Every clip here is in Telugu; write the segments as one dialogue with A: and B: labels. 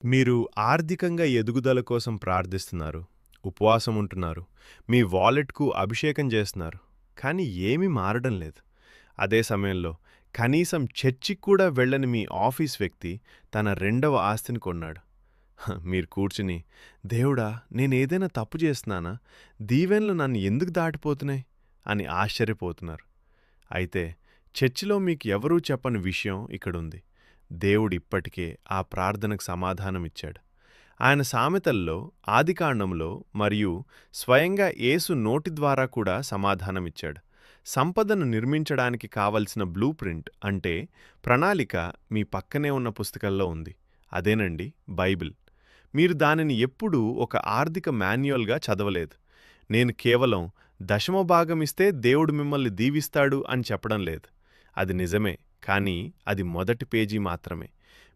A: మీరు ఆర్థికంగా ఎదుగుదల కోసం ప్రార్థిస్తున్నారు, ఉపవాసం ఉంటున్నారు, మీ వాలెట్‌కు అభిషేకం చేస్తున్నారు. కానీ ఏమీ మారడం లేదు. అదే సమయంలో కనీసం చర్చికి కూడా వెళ్ళని మీ ఆఫీస్ వ్యక్తి తన రెండవ ఆస్తిని కొన్నాడు. మీరు కూర్చుని, దేవుడా, నేనేదైనా తప్పు చేస్తున్నానా? దీవెనలు నన్ను ఎందుకు దాటిపోతున్నాయి అని ఆశ్చర్యపోతున్నారు. అయితే చర్చిలో మీకు ఎవరూ చెప్పని విషయం ఇక్కడుంది. దేవుడిప్పటికే ఆ ప్రార్థనకు సమాధానమిచ్చాడు. ఆయన సామెతల్లో, ఆదికాండంలో మరియు స్వయంగా యేసు నోటి ద్వారా కూడా సమాధానమిచ్చాడు. సంపదను నిర్మించడానికి కావలసిన బ్లూ ప్రింట్ అంటే ప్రణాళిక మీ పక్కనే ఉన్న పుస్తకంలో ఉంది. అదేనండి బైబిల్. మీరు దానిని ఎప్పుడూ ఒక ఆర్థిక మాన్యువల్గా చదవలేదు. నేను కేవలం దశమ భాగమిస్తే దేవుడు మిమ్మల్ని దీవిస్తాడు అని చెప్పడం లేదు. అది నిజమే, కానీ అది మొదటి పేజీ మాత్రమే.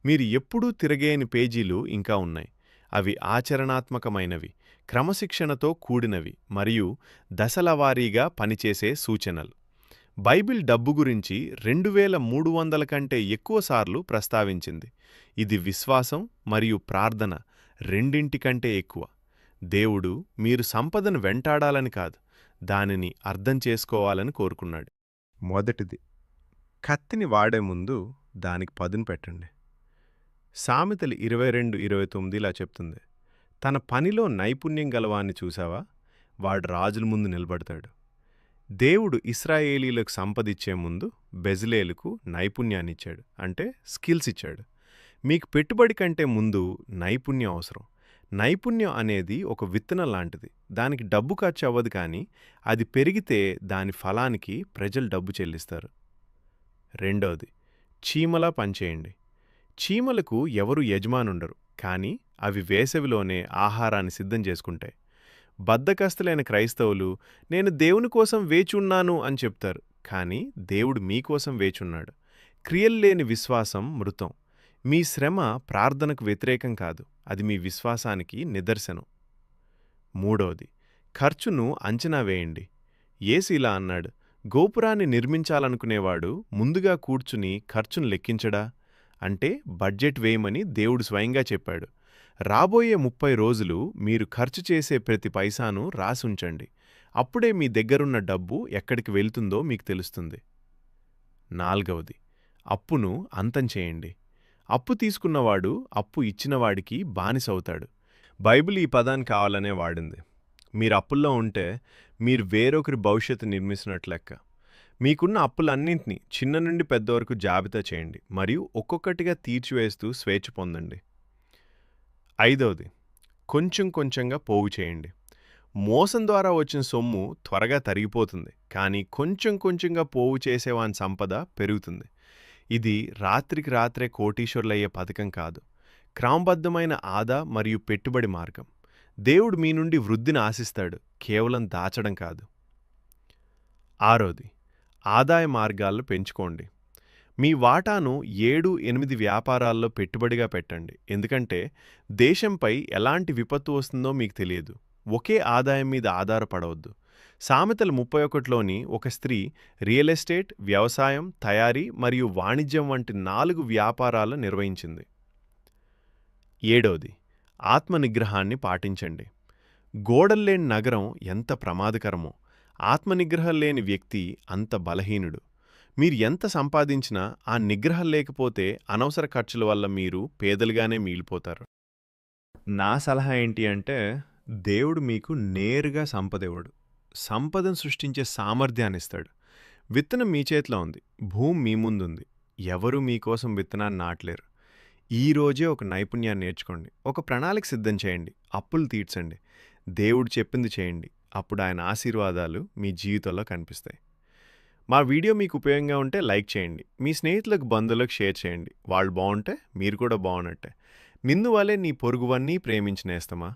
A: మీరు ఎప్పుడూ తిరగేయని పేజీలు ఇంకా ఉన్నాయి. అవి ఆచరణాత్మకమైనవి, క్రమశిక్షణతో కూడినవి మరియు దశలవారీగా పనిచేసే సూచనలు. బైబిల్ డబ్బు గురించి 2300 కంటే ఎక్కువసార్లు ప్రస్తావించింది. ఇది విశ్వాసం మరియు ప్రార్థన రెండింటికంటే ఎక్కువ. దేవుడు మీరు సంపదను వెంటాడాలని కాదు, దానిని అర్థం చేసుకోవాలని కోరుకున్నాడు. మొదటిది, కత్తిని వాడే ముందు దానికి పదును పెట్టండి. సామెతలు 22:29 ఇలా చెప్తుంది, తన పనిలో నైపుణ్యం గలవాన్ని చూశావా, వాడు రాజుల ముందు నిలబడతాడు. దేవుడు ఇశ్రాయేలీలకు సంపదిచ్చే ముందు బెజలేలుకు నైపుణ్యాన్నిచ్చాడు, అంటే స్కిల్స్ ఇచ్చాడు. మీకు పెట్టుబడి కంటే ముందు నైపుణ్యం అవసరం. నైపుణ్యం అనేది ఒక విత్తనం లాంటిది. దానికి డబ్బు ఖర్చు అవ్వదు, కానీ అది పెరిగితే దాని ఫలానికి ప్రజలు డబ్బు చెల్లిస్తారు. రెండోది, చీమలా పనిచేయండి. చీమలకు ఎవరు యజమానుండరు, కానీ అవి వేసవిలోనే ఆహారాన్ని సిద్ధం చేసుకుంటాయి. బద్ధకస్తులైన క్రైస్తవులు నేను దేవుని కోసం వేచున్నాను అని చెప్తారు, కానీ దేవుడు మీకోసం వేచున్నాడు. క్రియల్లేని విశ్వాసం మృతం. మీ శ్రమ ప్రార్థనకు వ్యతిరేకం కాదు, అది మీ విశ్వాసానికి నిదర్శనం. మూడవది, ఖర్చును అంచనా వేయండి. యేసు ఇలా అన్నాడు, గోపురాన్ని నిర్మించాలనుకునేవాడు ముందుగా కూర్చుని ఖర్చును లెక్కించడా? అంటే బడ్జెట్ వేయమని దేవుడు స్వయంగా చెప్పాడు. రాబోయే 30 రోజులు మీరు ఖర్చు చేసే ప్రతి పైసాను రాసుంచండి. అప్పుడే మీ దగ్గరున్న డబ్బు ఎక్కడికి వెళ్తుందో మీకు తెలుస్తుంది. నాల్గవది, అప్పును అంతం చేయండి. అప్పు తీసుకున్నవాడు అప్పు ఇచ్చినవాడికి బానిసవుతాడు. బైబిల్ ఈ పదాన్ని కావాలనే వాడింది. మీరు అప్పుల్లో ఉంటే మీరు వేరొకరి భవిష్యత్తు నిర్మిస్తున్నట్లెక్క. మీకున్న అప్పులన్నింటినీ చిన్న నుండి పెద్ద వరకు జాబితా చేయండి మరియు ఒక్కొక్కటిగా తీర్చివేస్తూ స్వేచ్ఛ పొందండి. ఐదవది, కొంచెం కొంచెంగా పోగు చేయండి. మోసం ద్వారా వచ్చిన సొమ్ము త్వరగా తరిగిపోతుంది, కానీ కొంచెం కొంచెంగా పోగు చేసేవాని సంపద పెరుగుతుంది. ఇది రాత్రికి రాత్రే కోటీశ్వరులయ్యే పథకం కాదు, క్రమబద్ధమైన ఆదా మరియు పెట్టుబడి మార్గం. దేవుడు మీ నుండి వృద్ధిని ఆశిస్తాడు, కేవలం దాచడం కాదు. ఆరోది, ఆదాయ మార్గాలను పెంచుకోండి. మీ వాటాను 7-8 వ్యాపారాల్లో పెట్టుబడిగా పెట్టండి, ఎందుకంటే దేశంపై ఎలాంటి విపత్తు వస్తుందో మీకు తెలియదు. ఒకే ఆదాయం మీద ఆధారపడవద్దు. సామెతలు 31లోని ఒక స్త్రీ రియల్ ఎస్టేట్, వ్యవసాయం, తయారీ మరియు వాణిజ్యం వంటి 4 వ్యాపారాలు నిర్వహించింది. ఏడవది, ఆత్మనిగ్రహాన్ని పాటించండి. గోడల్లేని నగరం ఎంత ప్రమాదకరమో, ఆత్మనిగ్రహం లేని వ్యక్తి అంత బలహీనుడు. మీరు ఎంత సంపాదించినా ఆ నిగ్రహం లేకపోతే అనవసర ఖర్చుల వల్ల మీరు పేదలుగానే మిగిలిపోతారు. నా సలహా ఏంటి అంటే, దేవుడు మీకు నేరుగా సంపదివ్వడు, సంపదను సృష్టించే సామర్థ్యాన్నిస్తాడు. విత్తనం మీ చేతిలో ఉంది, భూమి మీ ముందుంది. ఎవరూ మీకోసం విత్తనాన్ని నాటలేరు. ఈరోజే ఒక నైపుణ్యాన్ని నేర్చుకోండి, ఒక ప్రణాళిక సిద్ధం చేయండి, అప్పులు తీర్చండి, దేవుడు చెప్పింది చేయండి. అప్పుడు ఆయన ఆశీర్వాదాలు మీ జీవితంలో కనిపిస్తాయి. మా వీడియో మీకు ఉపయోగంగా ఉంటే లైక్ చేయండి, మీ స్నేహితులకు, బంధువులకు షేర్ చేయండి. వాళ్ళు బాగుంటే మీరు కూడా బాగున్నట్టే. మిన్ను వలె నీ పొరుగువన్నీ ప్రేమించినేస్తమా.